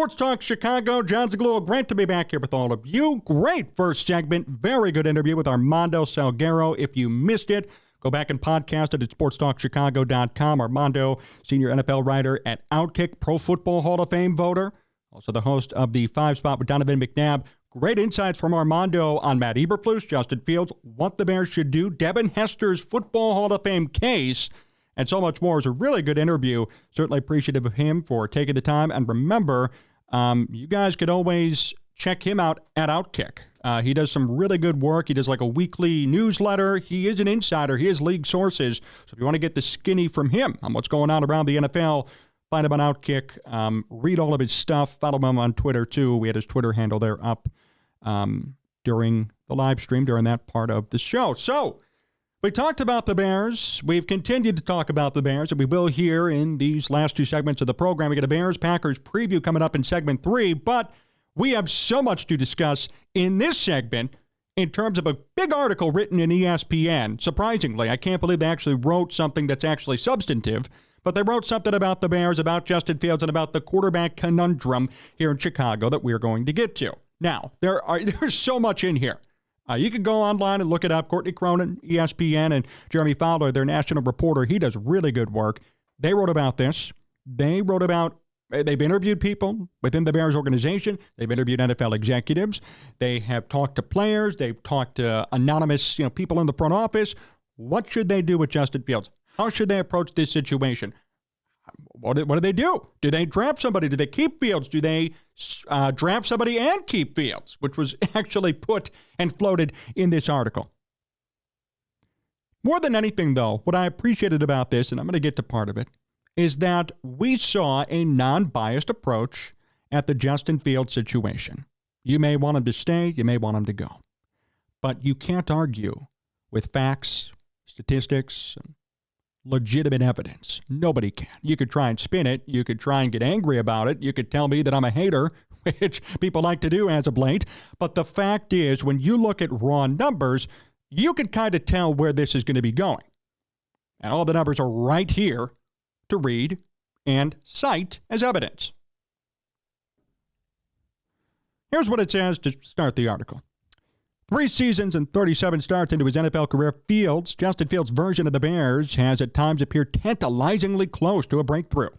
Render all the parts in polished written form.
Sports Talk Chicago, Jon Zaghloul. Great to be back here with all of you. Great first segment. Very good interview with Armando Salguero. If you missed it, go back and podcast it at sportstalkchicago.com. Armando, senior NFL writer at Outkick, Pro Football Hall of Fame voter, also the host of the 5 Spot with Donovan McNabb. Great insights from Armando on Matt Eberflus, Justin Fields, what the Bears should do, Devin Hester's Football Hall of Fame case, and so much more. It was a really good interview. Certainly appreciative of him for taking the time. And remember, you guys could always check him out at Outkick. He does some really good work. He does like a weekly newsletter. He is an insider. He has league sources. So if you want to get the skinny from him on what's going on around the NFL, find him on Outkick. Read all of his stuff. Follow him on Twitter, too. We had his Twitter handle there up during the live stream, during that part of the show. So we talked about the Bears. We've continued to talk about the Bears, and we will here in these last 2 segments of the program. We got a Bears-Packers preview coming up in segment 3, but we have so much to discuss in this segment in terms of a big article written in ESPN. Surprisingly, I can't believe they actually wrote something that's actually substantive, but they wrote something about the Bears, about Justin Fields, and about the quarterback conundrum here in Chicago that we're going to get to. Now, there's so much in here. You can go online and look it up. Courtney Cronin, ESPN, and Jeremy Fowler, their national reporter. He does really good work. They wrote about this. They've interviewed people within the Bears organization. They've interviewed NFL executives. They have talked to players. They've talked to anonymous, people in the front office. What should they do with Justin Fields? How should they approach this situation? What do they do? Do they draft somebody? Do they keep Fields? Do they draft somebody and keep Fields, which was actually put and floated in this article? More than anything, though, what I appreciated about this, and I'm going to get to part of it, is that we saw a non-biased approach at the Justin Fields situation. You may want him to stay. You may want him to go. But you can't argue with facts, statistics, and legitimate evidence. Nobody can. You could try and spin it. You could try and get angry about it. You could tell me that I'm a hater, which people like to do as of late. But the fact is, when you look at raw numbers, you can kind of tell where this is going to be going. And all the numbers are right here to read and cite as evidence. Here's what it says to start the article. 3 seasons and 37 starts into his NFL career, Justin Fields' version of the Bears has at times appeared tantalizingly close to a breakthrough.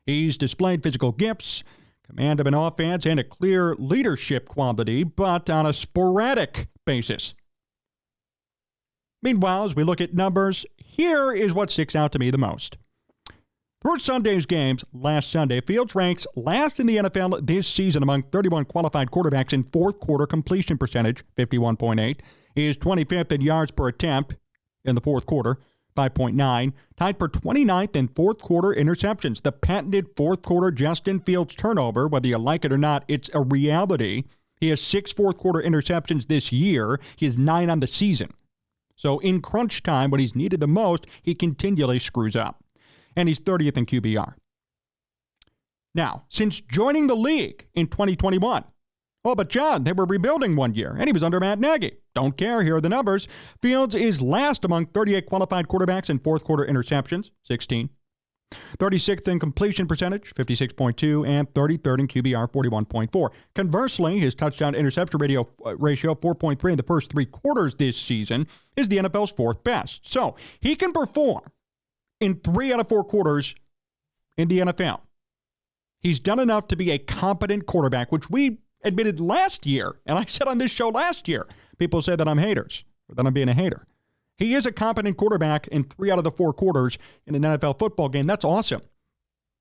He's displayed physical gifts, command of an offense, and a clear leadership quality, but on a sporadic basis. Meanwhile, as we look at numbers, here is what sticks out to me the most. Through Sunday's games last Sunday, Fields ranks last in the NFL this season among 31 qualified quarterbacks in fourth quarter completion percentage, 51.8. He is 25th in yards per attempt in the fourth quarter, 5.9. Tied for 29th in fourth quarter interceptions. The patented fourth quarter Justin Fields turnover, whether you like it or not, it's a reality. He has 6 fourth quarter interceptions this year. He has 9 on the season. So in crunch time, when he's needed the most, he continually screws up. And he's 30th in QBR. Now, since joining the league in 2021, but John, they were rebuilding one year, and he was under Matt Nagy. Don't care, here are the numbers. Fields is last among 38 qualified quarterbacks in fourth quarter interceptions, 16. 36th in completion percentage, 56.2, and 33rd in QBR, 41.4. Conversely, his touchdown-interception ratio, 4.3 in the first 3 quarters this season, is the NFL's 4th best. So, he can perform in 3 out of 4 quarters in the NFL. He's done enough to be a competent quarterback, which we admitted last year, and I said on this show last year, people say that I'm haters, or that I'm being a hater. He is a competent quarterback in 3 out of the 4 quarters in an NFL football game. That's awesome.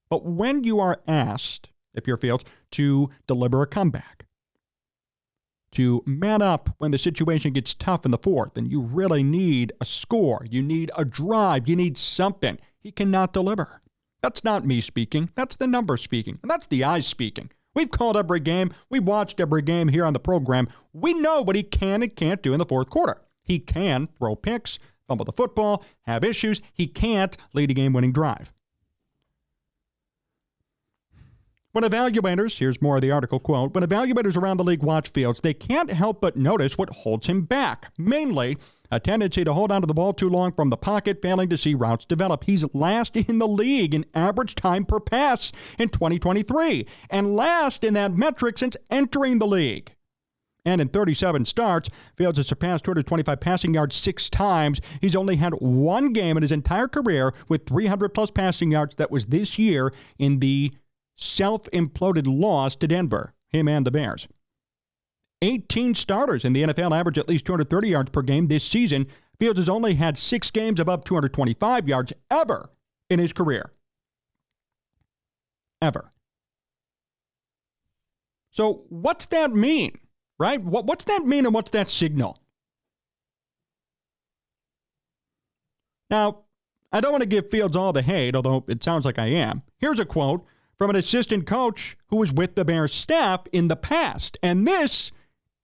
But when you are asked, if you're Fields, to deliver a comeback, to man up when the situation gets tough in the fourth, and you really need a score, you need a drive, you need something, he cannot deliver. That's not me speaking. That's the numbers speaking. And that's the eyes speaking. We've called every game. We've watched every game here on the program. We know what he can and can't do in the fourth quarter. He can throw picks, fumble the football, have issues. He can't lead a game-winning drive. When evaluators, here's more of the article quote, when evaluators around the league watch Fields, they can't help but notice what holds him back. Mainly, a tendency to hold onto the ball too long from the pocket, failing to see routes develop. He's last in the league in average time per pass in 2023, and last in that metric since entering the league. And in 37 starts, Fields has surpassed 225 passing yards 6 times. He's only had one game in his entire career with 300-plus passing yards. That was this year in the self-imploded loss to Denver, him and the Bears. 18 starters in the NFL average at least 230 yards per game this season. Fields has only had 6 games above 225 yards ever in his career. Ever. So what's that mean, right? What's that mean and what's that signal? Now, I don't want to give Fields all the hate, although it sounds like I am. Here's a quote from an assistant coach who was with the Bears staff in the past. And this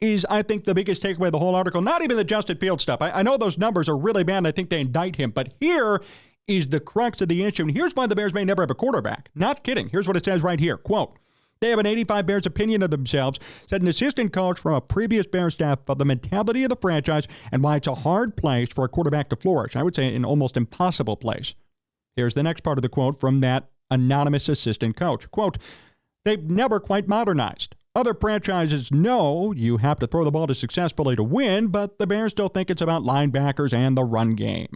is, I think, the biggest takeaway of the whole article. Not even the Justin Fields stuff. I know those numbers are really bad, and I think they indict him. But here is the crux of the issue. And here's why the Bears may never have a quarterback. Not kidding. Here's what it says right here. Quote, they have an 85 Bears opinion of themselves, said an assistant coach from a previous Bears staff, of the mentality of the franchise and why it's a hard place for a quarterback to flourish. I would say an almost impossible place. Here's the next part of the quote from that anonymous assistant coach. Quote, they've never quite modernized. Other franchises know you have to throw the ball successfully to win, but the Bears still think it's about linebackers and the run game.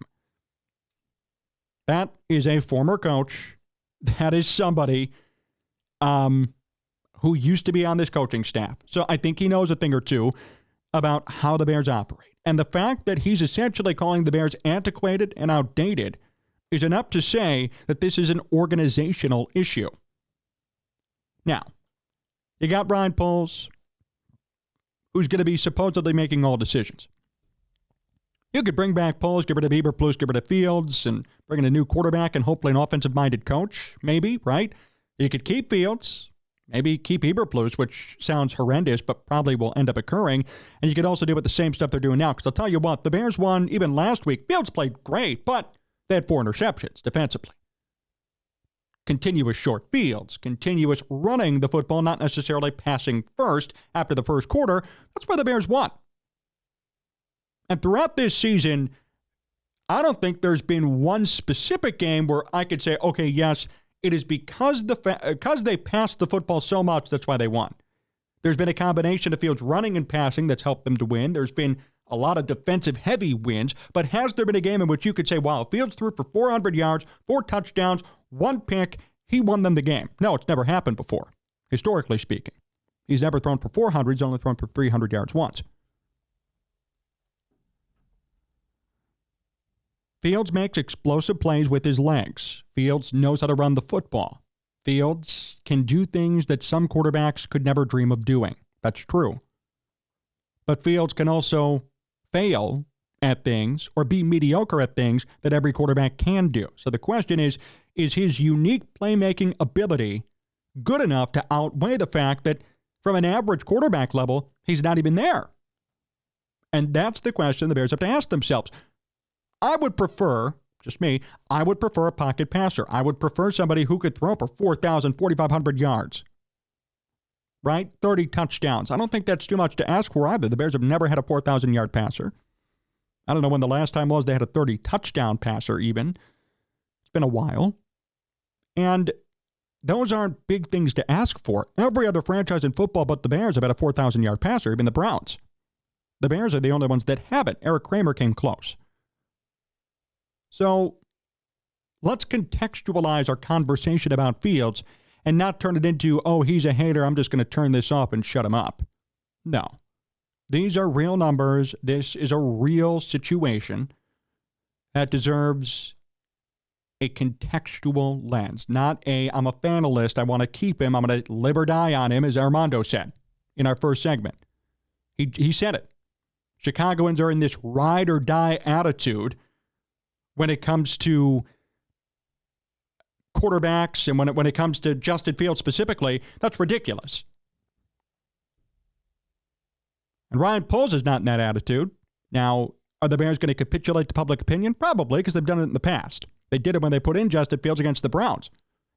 That is a former coach. That is somebody who used to be on this coaching staff. So I think he knows a thing or two about how the Bears operate. And the fact that he's essentially calling the Bears antiquated and outdated is enough to say that this is an organizational issue. Now, you got Ryan Poles, who's going to be supposedly making all decisions. You could bring back Poles, get rid of Eberflus, get rid of Fields, and bring in a new quarterback and hopefully an offensive-minded coach, maybe, right? You could keep Fields, maybe keep Eberflus, which sounds horrendous, but probably will end up occurring. And you could also do with the same stuff they're doing now. Because I'll tell you what, the Bears won even last week. Fields played great, but they had 4 interceptions defensively. Continuous short fields, continuous running the football, not necessarily passing first after the first quarter. That's why the Bears won. And throughout this season, I don't think there's been one specific game where I could say, okay, yes, it is because they passed the football so much, that's why they won. There's been a combination of Fields running and passing that's helped them to win. There's been a lot of defensive-heavy wins, but has there been a game in which you could say, wow, Fields threw for 400 yards, 4 touchdowns, 1 pick, he won them the game? No, it's never happened before, historically speaking. He's never thrown for 400, he's only thrown for 300 yards once. Fields makes explosive plays with his legs. Fields knows how to run the football. Fields can do things that some quarterbacks could never dream of doing. That's true. But Fields can also fail at things or be mediocre at things that every quarterback can do. So the question is his unique playmaking ability good enough to outweigh the fact that from an average quarterback level, he's not even there? And that's the question the Bears have to ask themselves. I would prefer, just me, I would prefer a pocket passer. I would prefer somebody who could throw for 4,000, 4,500 yards. Right? 30 touchdowns. I don't think that's too much to ask for either. The Bears have never had a 4,000-yard passer. I don't know when the last time was they had a 30-touchdown passer even. It's been a while. And those aren't big things to ask for. Every other franchise in football but the Bears have had a 4,000-yard passer, even the Browns. The Bears are the only ones that haven't. Eric Kramer came close. So let's contextualize our conversation about Fields and not turn it into, oh, he's a hater, I'm just going to turn this off and shut him up. No. These are real numbers. This is a real situation that deserves a contextual lens, not a, I'm a fanalist, I want to keep him, I'm going to live or die on him, as Armando said in our first segment. He said it. Chicagoans are in this ride or die attitude when it comes to quarterbacks and when it comes to Justin Fields specifically. That's ridiculous. And Ryan Poles is not in that attitude. Now, are the Bears going to capitulate to public opinion? Probably, because they've done it in the past. They did it when they put in Justin Fields against the Browns.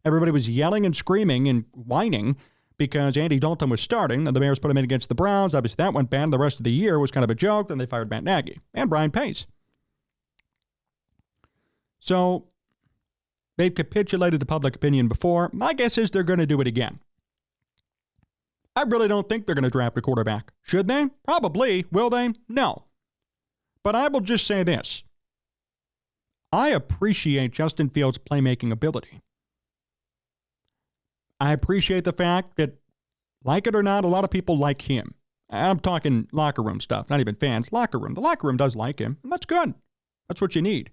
Everybody was yelling and screaming and whining because Andy Dalton was starting, and the Bears put him in against the Browns. Obviously, that went bad. The rest of the year was kind of a joke. Then they fired Matt Nagy and Brian Pace. So they've capitulated to public opinion before. My guess is they're going to do it again. I really don't think they're going to draft a quarterback. Should they? Probably. Will they? No. But I will just say this. I appreciate Justin Fields' playmaking ability. I appreciate the fact that, like it or not, a lot of people like him. I'm talking locker room stuff, not even fans. Locker room. The locker room does like him, and that's good. That's what you need.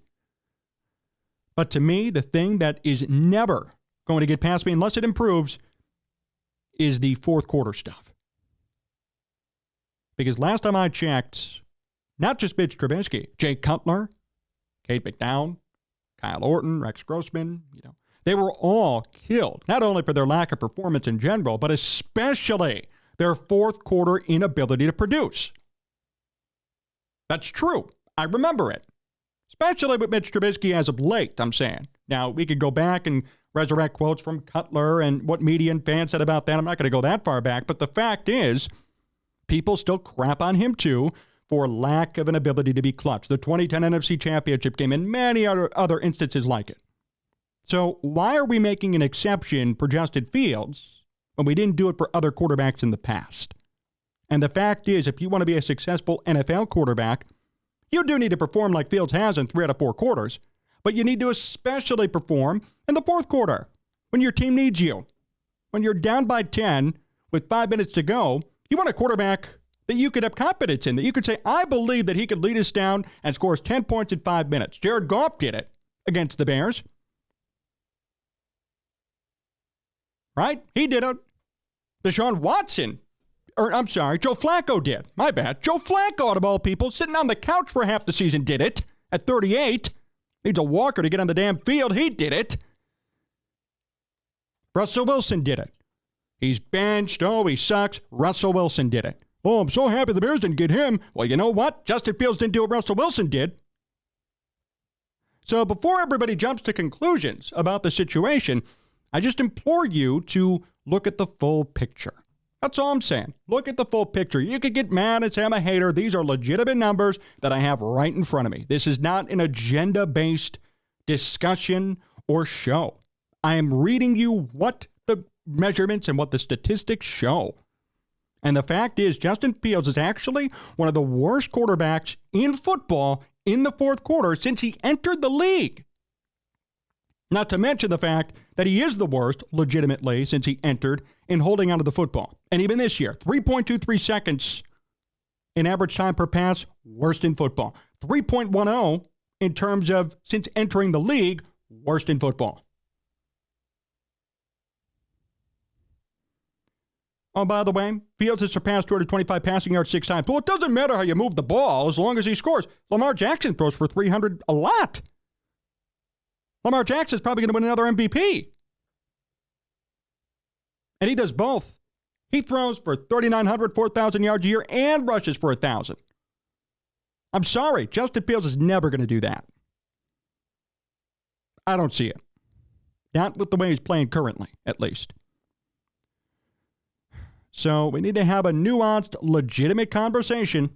But to me, the thing that is never going to get past me, unless it improves, is the fourth quarter stuff. Because last time I checked, not just Mitch Trubisky, Jay Cutler, Kate McDowell, Kyle Orton, Rex Grossman, they were all killed, not only for their lack of performance in general, but especially their fourth quarter inability to produce. That's true. I remember it. Especially with Mitch Trubisky as of late, I'm saying. Now, we could go back and resurrect quotes from Cutler and what media and fans said about that. I'm not going to go that far back. But the fact is, people still crap on him, too, for lack of an ability to be clutch. The 2010 NFC Championship game and many other instances like it. So why are we making an exception for Justin Fields when we didn't do it for other quarterbacks in the past? And the fact is, if you want to be a successful NFL quarterback, you do need to perform like Fields has in 3 out of 4 quarters, but you need to especially perform in the fourth quarter when your team needs you. When you're down by 10 with 5 minutes to go, you want a quarterback that you could have confidence in, that you could say, I believe that he could lead us down and scores 10 points in 5 minutes. Jared Goff did it against the Bears. Right? He did it. Joe Flacco did. My bad. Joe Flacco, out of all people, sitting on the couch for half the season, did it. At 38. Needs a walker to get on the damn field. He did it. Russell Wilson did it. He's benched. Oh, he sucks. Russell Wilson did it. Oh, I'm so happy the Bears didn't get him. Well, you know what? Justin Fields didn't do what Russell Wilson did. So before everybody jumps to conclusions about the situation, I just implore you to look at the full picture. That's all I'm saying. Look at the full picture. You could get mad and say I'm a hater. These are legitimate numbers that I have right in front of me. This is not an agenda-based discussion or show. I am reading you what the measurements and what the statistics show. And the fact is, Justin Fields is actually one of the worst quarterbacks in football in the fourth quarter since he entered the league. Not to mention the fact that he is the worst, legitimately, since he entered in holding onto the football. And even this year, 3.23 seconds in average time per pass, worst in football. 3.10 in terms of since entering the league, worst in football. Oh, by the way, Fields has surpassed 225 passing yards 6 times. Well, it doesn't matter how you move the ball as long as he scores. Lamar Jackson throws for 300 a lot. Lamar Jackson's probably going to win another MVP. And he does both. He throws for 3,900, 4,000 yards a year and rushes for 1,000. I'm sorry, Justin Fields is never going to do that. I don't see it. Not with the way he's playing currently, at least. So we need to have a nuanced, legitimate conversation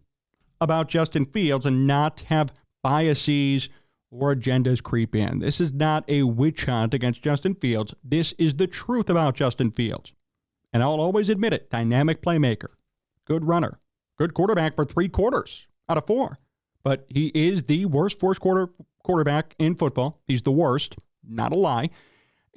about Justin Fields and not have biases or agendas creep in. This is not a witch hunt against Justin Fields. This is the truth about Justin Fields. And I'll always admit it, dynamic playmaker, good runner, good quarterback for 3 quarters out of 4. But he is the worst fourth quarter quarterback in football. He's the worst, not a lie.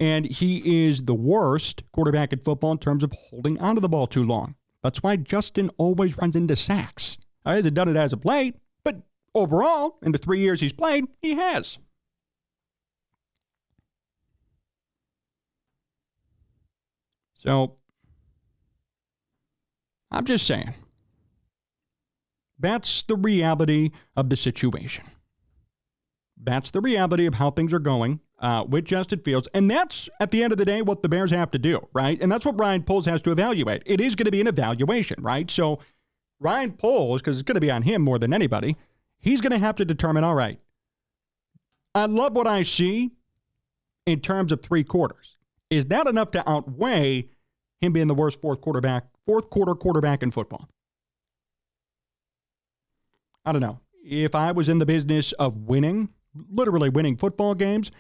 And he is the worst quarterback in football in terms of holding onto the ball too long. That's why Justin always runs into sacks. He hasn't done it as of late, but overall, in the 3 years he's played, he has. So, I'm just saying. That's the reality of the situation. That's the reality of how things are going with Justin Fields. And that's, at the end of the day, what the Bears have to do, right? And that's what Ryan Poles has to evaluate. It is going to be an evaluation, right? So, Ryan Poles, because it's going to be on him more than anybody, he's going to have to determine, all right, I love what I see in terms of 3 quarters. Is that enough to outweigh him being the worst fourth quarter quarterback in football? I don't know. If I was in the business of winning, literally winning football games,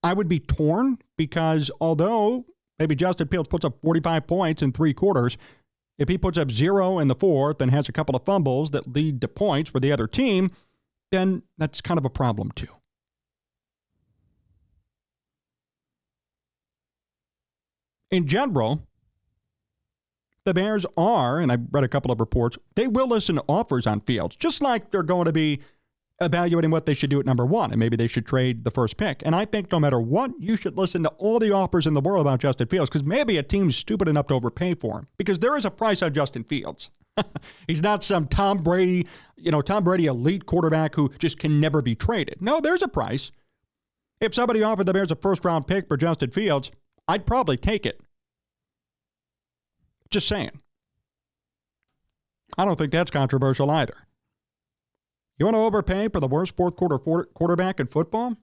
I would be torn because although maybe Justin Fields puts up 45 points in 3 quarters, if he puts up 0 in the fourth and has a couple of fumbles that lead to points for the other team, then that's kind of a problem too. In general, the Bears are, and I read a couple of reports, they will listen to offers on Fields, just like they're going to be evaluating what they should do at number 1, and maybe they should trade the first pick. And I think no matter what, you should listen to all the offers in the world about Justin Fields, because maybe a team's stupid enough to overpay for him, because there is a price on Justin Fields. He's not some Tom Brady elite quarterback who just can never be traded. No, there's a price. If somebody offered the Bears a first-round pick for Justin Fields, I'd probably take it. Just saying. I don't think that's controversial either. You want to overpay for the worst fourth quarter quarterback in football?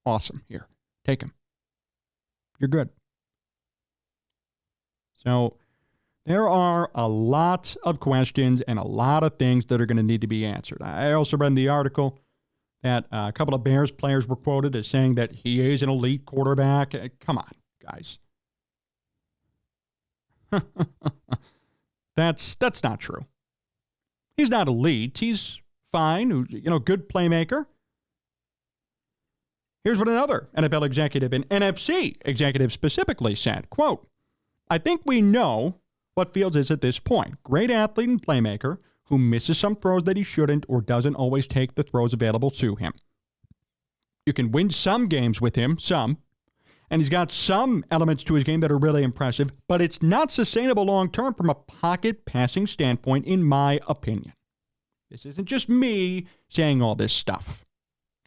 Awesome. Here, take him. You're good. So there are a lot of questions and a lot of things that are going to need to be answered. I also read in the article that a couple of Bears players were quoted as saying that he is an elite quarterback. Come on, guys. That's not true. He's not elite. He's fine. Good playmaker. Here's what another NFL executive, an NFC executive specifically said, quote, I think we know what Fields is at this point. Great athlete and playmaker who misses some throws that he shouldn't or doesn't always take the throws available to him. You can win some games with him, some. And he's got some elements to his game that are really impressive, but it's not sustainable long-term from a pocket passing standpoint, in my opinion. This isn't just me saying all this stuff.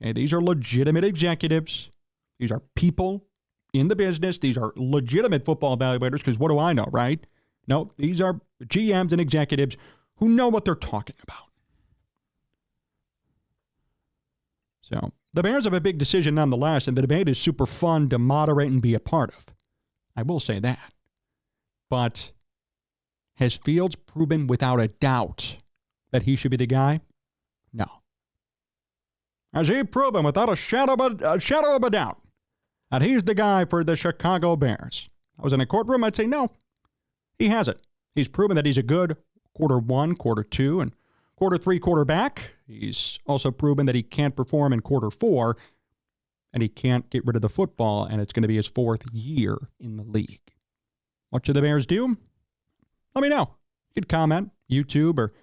Okay, these are legitimate executives. These are people in the business. These are legitimate football evaluators, because what do I know, right? No, these are GMs and executives who know what they're talking about. So the Bears have a big decision nonetheless, and the debate is super fun to moderate and be a part of. I will say that. But has Fields proven without a doubt that he should be the guy? No. Has he proven without a shadow of a doubt that he's the guy for the Chicago Bears? I was in a courtroom, I'd say no. He hasn't. He's proven that he's a good quarter 1, quarter 2, and quarter 3 quarterback. He's also proven that he can't perform in quarter 4, and he can't get rid of the football, and it's going to be his 4th year in the league. What should the Bears do? Let me know. You can comment, YouTube, or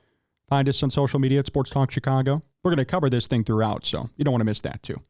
find us on social media at Sports Talk Chicago. We're going to cover this thing throughout, so you don't want to miss that too.